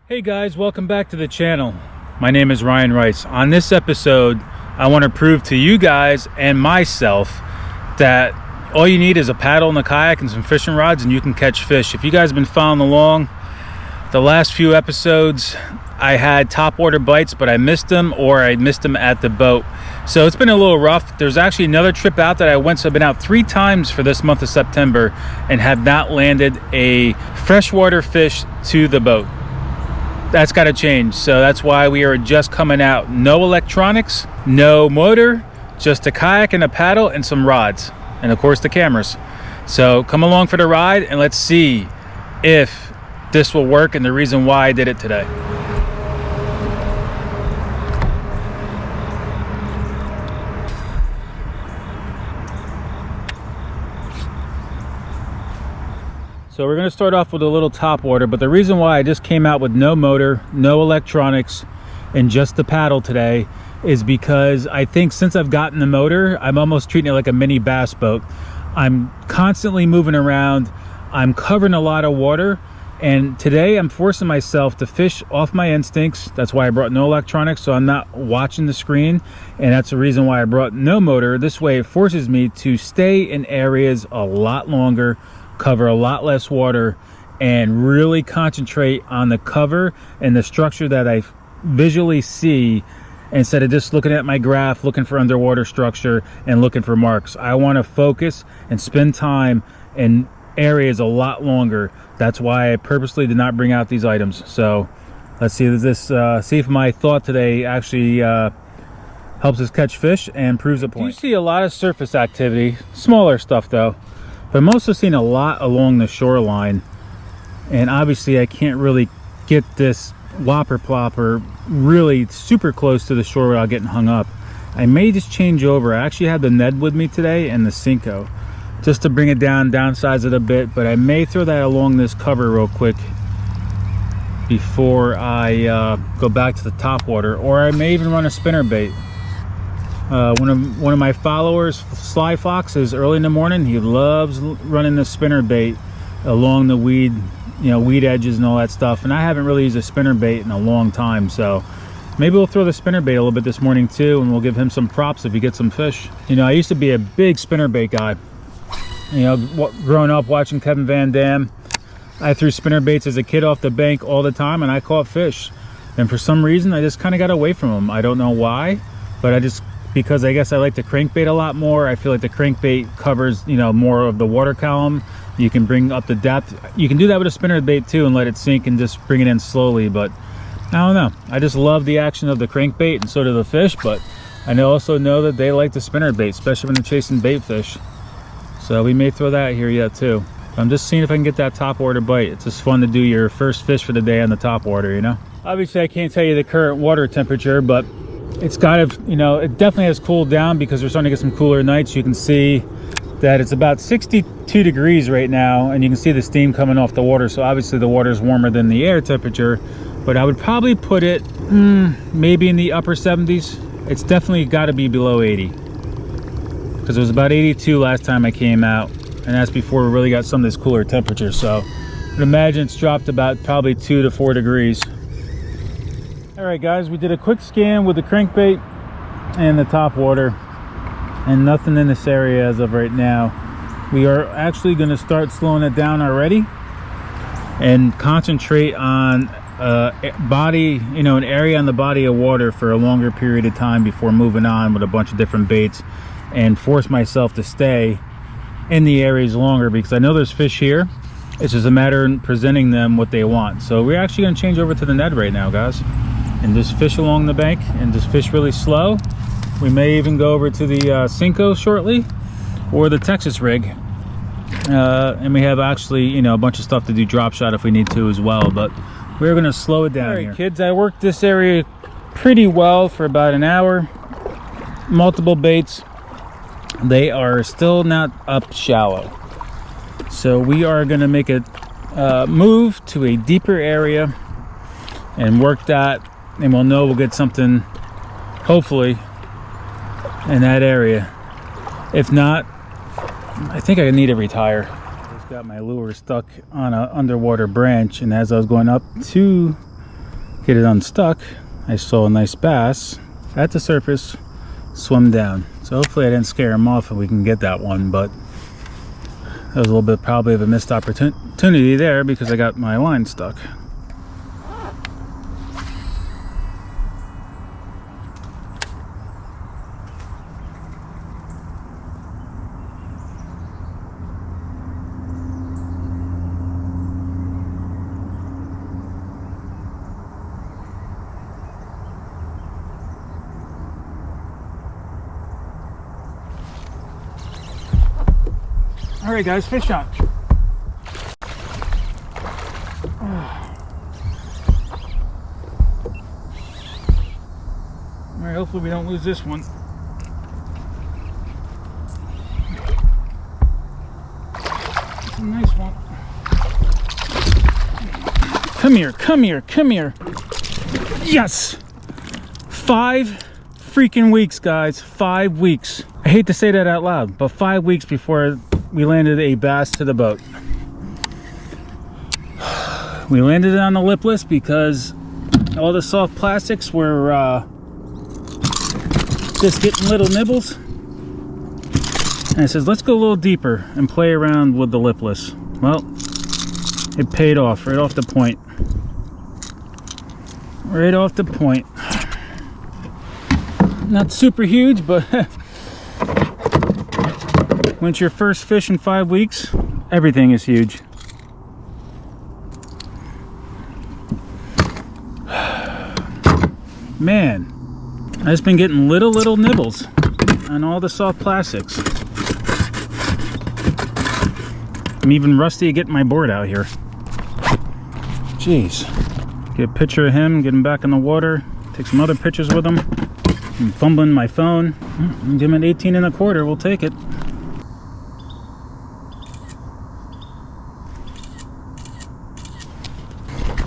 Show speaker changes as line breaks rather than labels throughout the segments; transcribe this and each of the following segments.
Hey guys, welcome back to the channel. My name is Ryan Rice. On this episode, I want to prove to you guys and myself that all you need is a paddle and a kayak and some fishing rods and you can catch fish. If you guys have been following along the last few episodes, I had topwater bites, but I missed them, or I missed them at the boat. So it's been a little rough. There's actually another trip out that I went, so I've been out 3 times for this month of September and have not landed a freshwater fish to the boat. That's got to change. So that's why we are just coming out. No electronics, no motor, just a kayak and a paddle and some rods. And of course the cameras. So come along for the ride and let's see if this will work and the reason why I did it today. So we're going to start off with a little top water, but the reason why I just came out with no motor, no electronics, and just the paddle today is because I think since I've gotten the motor, I'm almost treating it like a mini bass boat. I'm constantly moving around, I'm covering a lot of water, and today I'm forcing myself to fish off my instincts. That's why I brought no electronics, so I'm not watching the screen, and that's the reason why I brought no motor. This way it forces me to stay in areas a lot longer, cover a lot less water, and really concentrate on the cover and the structure that I visually see instead of just looking at my graph, looking for underwater structure and looking for marks. I want to focus and spend time in areas a lot longer. That's why I purposely did not bring out these items. So let's see see if my thought today actually helps us catch fish and proves a point. You see a lot of surface activity, smaller stuff though. But I'm also seeing a lot along the shoreline, and obviously I can't really get this whopper plopper really super close to the shore without getting hung up. I may just change over. I actually had the Ned with me today and the Cinco just to bring it down, downsize it a bit, but I may throw that along this cover real quick before I go back to the top water, or I may even run a spinnerbait. One of my followers, Sly Fox, is early in the morning. He loves running the spinnerbait along the weed edges and all that stuff. And I haven't really used a spinnerbait in a long time, so maybe we'll throw the spinnerbait a little bit this morning too, and we'll give him some props if he gets some fish. You know, I used to be a big spinnerbait guy. You know, growing up watching Kevin Van Dam, I threw spinnerbaits as a kid off the bank all the time, and I caught fish. And for some reason, I just kind of got away from them. I don't know why, but because I guess I like the crankbait a lot more. I feel like the crankbait covers, you know, more of the water column. You can bring up the depth. You can do that with a spinnerbait too and let it sink and just bring it in slowly. But I don't know. I just love the action of the crankbait, and so do the fish. But I also know that they like the spinnerbait, especially when they're chasing bait fish. So we may throw that here yet too. I'm just seeing if I can get that top water bite. It's just fun to do your first fish for the day on the top water, you know. Obviously I can't tell you the current water temperature, but it's kind of, you know, it definitely has cooled down because we're starting to get some cooler nights. You can see that it's about 62 degrees right now, and you can see the steam coming off the water. So obviously the water is warmer than the air temperature, but I would probably put it maybe in the upper 70s. It's definitely got to be below 80 because it was about 82 last time I came out, and that's before we really got some of this cooler temperature. So I would imagine it's dropped about probably 2 to 4 degrees. All right guys, we did a quick scan with the crankbait and the top water, and nothing in this area as of right now. We are actually going to start slowing it down already and concentrate on body, you know, an area on the body of water for a longer period of time before moving on with a bunch of different baits, and force myself to stay in the areas longer because I know there's fish here. It's just a matter of presenting them what they want. So we're actually going to change over to the Ned right now, guys, and just fish along the bank and just fish really slow. We may even go over to the Cinco shortly, or the Texas rig, and we have actually, you know, a bunch of stuff to do drop shot if we need to as well, but we're going to slow it down. All right, here, kids, I worked this area pretty well for about an hour. Multiple baits. They are still not up shallow, so we are going to make a move to a deeper area and work that, and we'll get something hopefully in that area. If not, I think I need to retire. I just got my lure stuck on an underwater branch, and as I was going up to get it unstuck, I saw a nice bass at the surface swim down. So hopefully I didn't scare him off if we can get that one, but that was a little bit probably of a missed opportunity there because I got my line stuck. All right, guys, fish on. All right, hopefully we don't lose this one. It's a nice one. Come here, come here, come here. Yes! 5 freaking weeks, guys. 5 weeks. I hate to say that out loud, but 5 weeks before we landed a bass to the boat. We landed it on the lipless because all the soft plastics were just getting little nibbles. And I says, let's go a little deeper and play around with the lipless. Well, it paid off right off the point. Right off the point. Not super huge, but when it's your first fish in 5 weeks, everything is huge. Man, I've just been getting little nibbles on all the soft plastics. I'm even rusty getting my board out here. Jeez. Get a picture of him, get him back in the water, take some other pictures with him. I'm fumbling my phone. Give him an 18 1/4, we'll take it.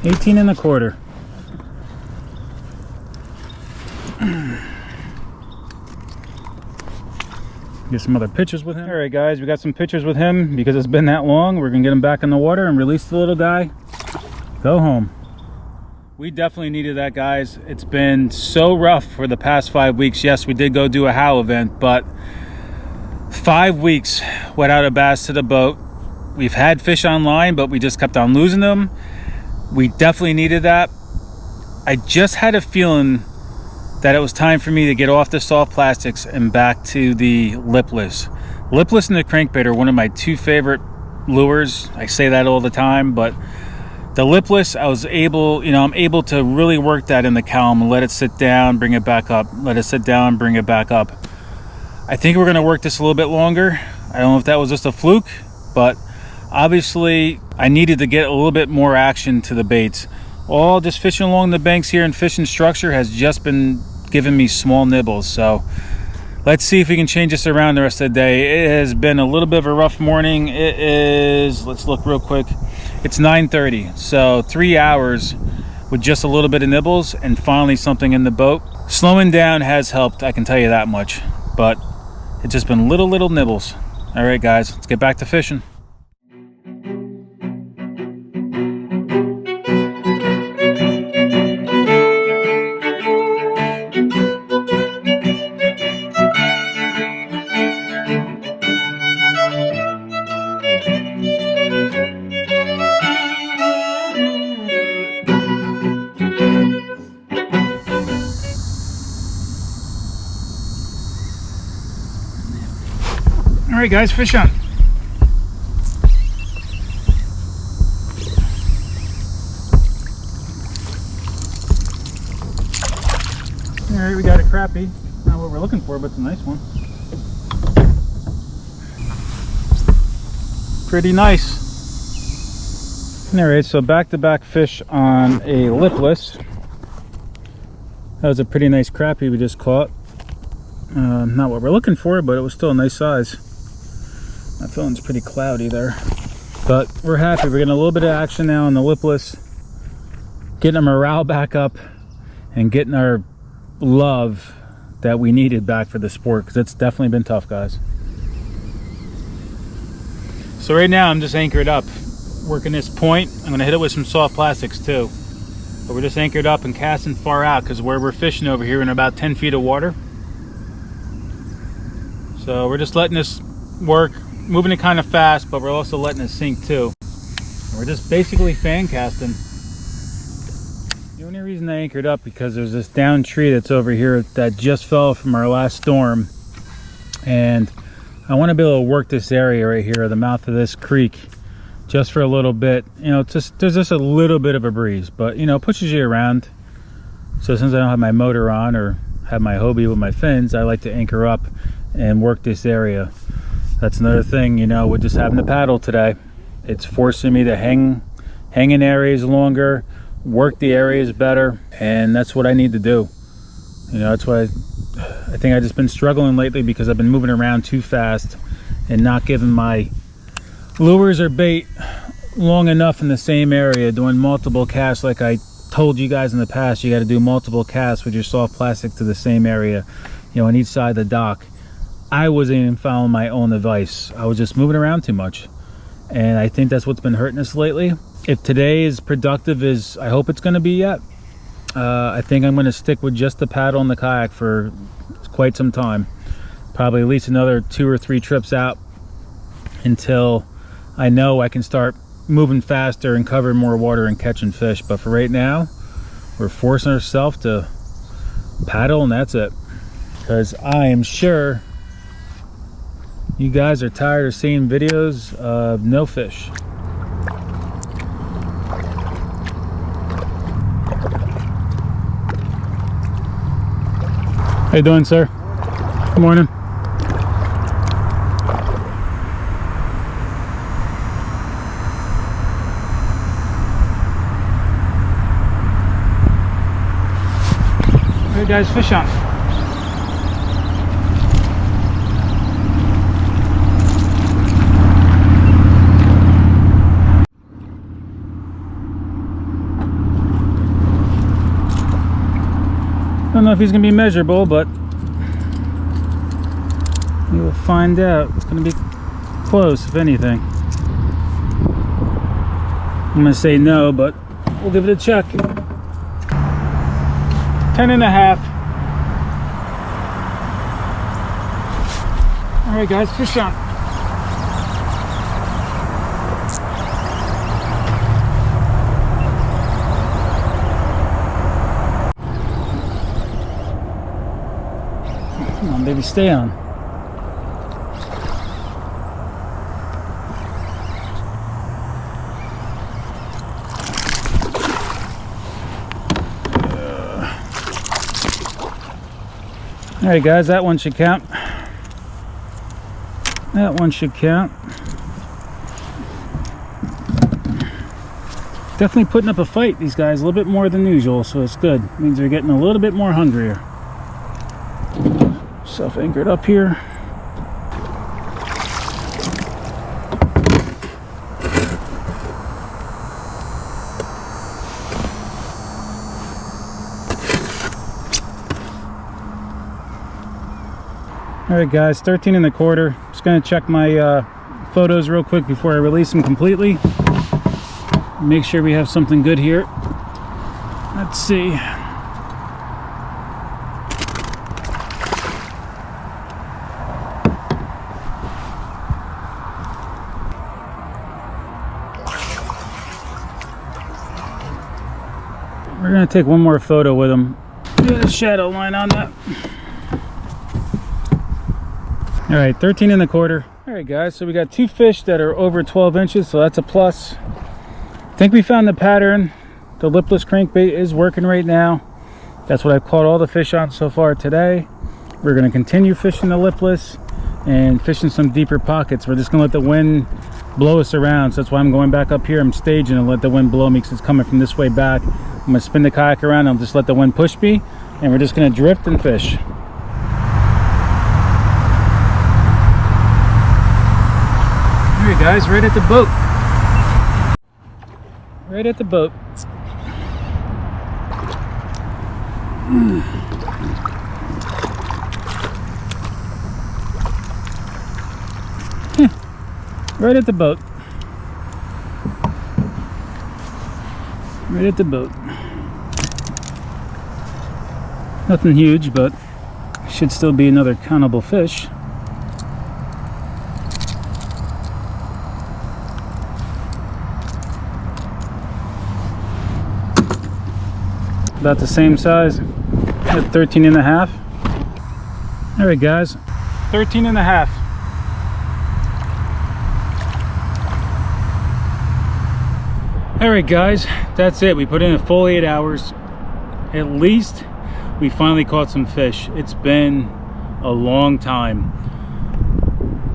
$18 1/4. Get some other pictures with him. All right, guys, we got some pictures with him because it's been that long. We're gonna get him back in the water and release the little guy. Go home. We definitely needed that, guys. It's been so rough for the past 5 weeks. Yes, we did go do a HOW event, but 5 weeks without a bass to the boat. We've had fish online, but we just kept on losing them. We definitely needed that. I just had a feeling that it was time for me to get off the soft plastics and back to the lipless. Lipless and the crankbait are one of my 2 favorite lures. I say that all the time, but the lipless, I was able, I'm able to really work that in the calm and let it sit down, bring it back up, let it sit down, bring it back up. I think we're gonna work this a little bit longer. I don't know if that was just a fluke, but obviously I needed to get a little bit more action to the baits. All just fishing along the banks here and fishing structure has just been giving me small nibbles. So let's see if we can change this around the rest of the day. It has been a little bit of a rough morning. It is, let's look real quick. It's 9:30, so 3 hours with just a little bit of nibbles and finally something in the boat. Slowing down has helped, I can tell you that much, but it's just been little nibbles. All right, guys, let's get back to fishing. All right, guys, fish on. All right, we got a crappie. Not what we're looking for, but it's a nice one. Pretty nice. All right, so back-to-back fish on a lipless. That was a pretty nice crappie we just caught. Not what we're looking for, but it was still a nice size. My phone's pretty cloudy there, but we're happy. We're getting a little bit of action now on the lipless, getting our morale back up and getting our love that we needed back for the sport, because it's definitely been tough, guys. So right now I'm just anchored up, working this point. I'm gonna hit it with some soft plastics too. But we're just anchored up and casting far out because where we're fishing over here in about 10 feet of water. So we're just letting this work, moving it kind of fast, but we're also letting it sink too. And we're just basically fan casting. The only reason I anchored up because there's this down tree that's over here that just fell from our last storm. And I want to be able to work this area right here, the mouth of this creek, just for a little bit. You know, there's just a little bit of a breeze, but you know, it pushes you around. So since I don't have my motor on or have my Hobie with my fins, I like to anchor up and work this area. That's another thing, you know, with just having the paddle today. It's forcing me to hang in areas longer, work the areas better, and that's what I need to do. You know, that's why I think I've just been struggling lately because I've been moving around too fast and not giving my lures or bait long enough in the same area, doing multiple casts. Like I told you guys in the past, you got to do multiple casts with your soft plastic to the same area, you know, on each side of the dock. I wasn't even following my own advice. I was just moving around too much, and I think that's what's been hurting us lately. If today is productive as I hope it's going to be yet, I think I'm going to stick with just the paddle and the kayak for quite some time, probably at least another 2 or 3 trips out until I know I can start moving faster and covering more water and catching fish. But for right now, we're forcing ourselves to paddle, and that's it, because I am sure you guys are tired of seeing videos of no fish. How you doing, sir? Good morning. Hey guys, fish on. I don't know if he's gonna be measurable, but we will find out. It's gonna be close, if anything. I'm gonna say no, but we'll give it a check. 10.5. All right, guys, fish on. Come on, baby, stay on. All right, guys, that one should count. That one should count. Definitely putting up a fight, these guys, a little bit more than usual, so it's good. It means they're getting a little bit more hungrier. Self-anchored up here. All right, guys, 13.25. Just gonna check my photos real quick before I release them completely. Make sure we have something good here. Let's see. We're gonna take one more photo with them. Get a shadow line on that. All right, 13.25. All right, guys, so we got 2 fish that are over 12 inches, so that's a plus. I think we found the pattern. The lipless crankbait is working right now. That's what I've caught all the fish on so far today. We're gonna continue fishing the lipless and fishing some deeper pockets. We're just gonna let the wind blow us around. So that's why I'm going back up here. I'm staging and let the wind blow me because it's coming from this way back. I'm gonna spin the kayak around and I'll just let the wind push me, and we're just gonna drift and fish. All right, guys, right at the boat. Right at the boat. Right at the boat. Right at the boat. Nothing huge, but should still be another countable fish. About the same size at 13 and a half. All right, guys, 13 and a half. All right, guys, that's it. We put in a full 8 hours. At least we finally caught some fish. It's been a long time.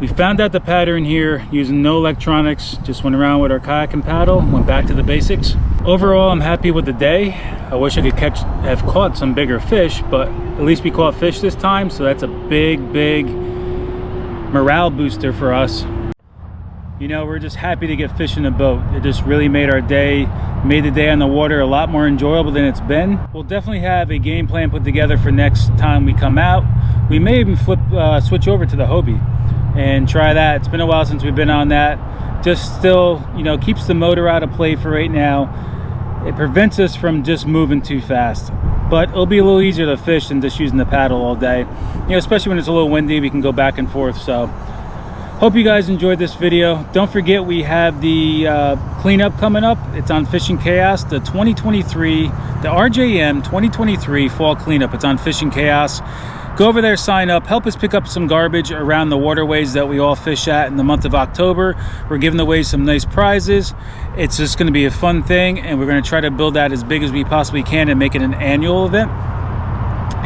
We found out the pattern here using no electronics. Just went around with our kayak and paddle, went back to the basics. Overall, I'm happy with the day. I wish I could have caught some bigger fish, but at least we caught fish this time, so that's a big morale booster for us. You know, we're just happy to get fish in the boat. It just really made our day, made the day on the water a lot more enjoyable than it's been. We'll definitely have a game plan put together for next time we come out. We may even switch over to the Hobie and try that. It's been a while since we've been on that. Just still, you know, keeps the motor out of play for right now. It prevents us from just moving too fast. But it'll be a little easier to fish than just using the paddle all day. You know, especially when it's a little windy, we can go back and forth. So hope you guys enjoyed this video. Don't forget, we have the cleanup coming up. It's on Fishing Chaos, the RJM 2023 fall cleanup. It's on Fishing Chaos. Go over there, sign up, help us pick up some garbage around the waterways that we all fish at in the month of October. We're giving away some nice prizes. It's just going to be a fun thing, and we're going to try to build that as big as we possibly can and make it an annual event.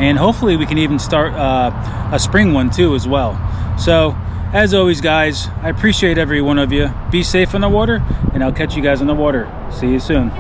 And hopefully we can even start a spring one too as well. So as always, guys, I appreciate every one of you. Be safe on the water, and I'll catch you guys on the water. See you soon.